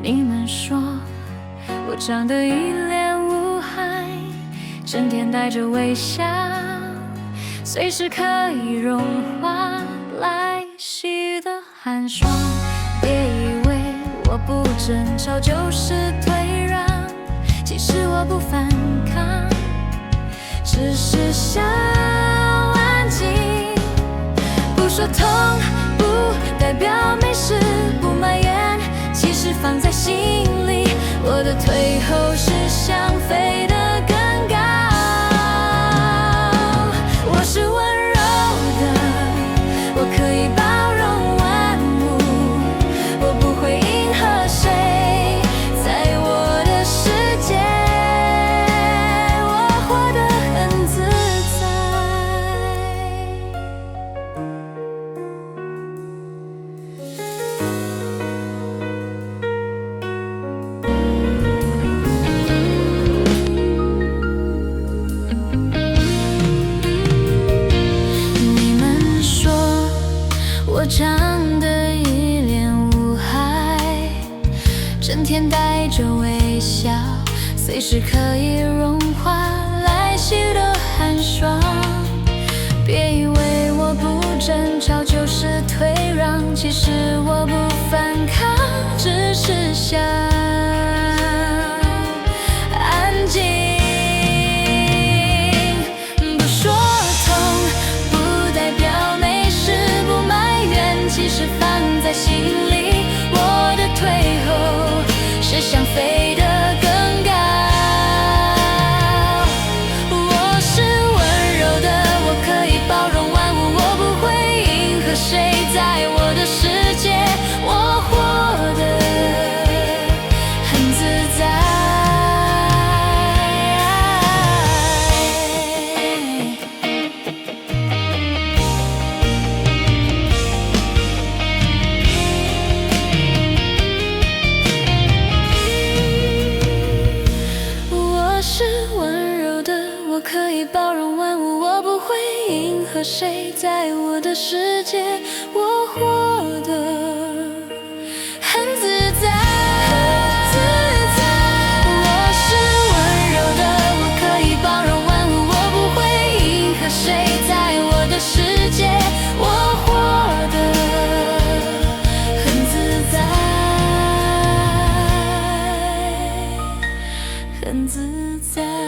你们说我长得一脸无害，整天带着微笑，随时可以融化来袭的寒霜。别以为我不争吵就是退让，其实我不反抗，只是想安静。不说痛不代表没事，不埋怨其实放在心里。我的退后是想飞得更高。我是温柔的，我可以包容万物，我不会迎合谁，在我的世界我活得很自我长得一脸无害，整天带着微笑，随时可以融化来袭的寒霜。别以为我不争吵就是退让，其实我不反抗，只是想安静。其实放在心里，我的退后是想飞得更高。我是温柔的，我可以包容万物，我不会迎合谁，在我的世界我活得很自在。我可以包容万物，我不会迎合谁，在我的世界我活得很自在。我是温柔的，我可以包容万物，我不会迎合谁，在我的世界我活得很自在，很自在。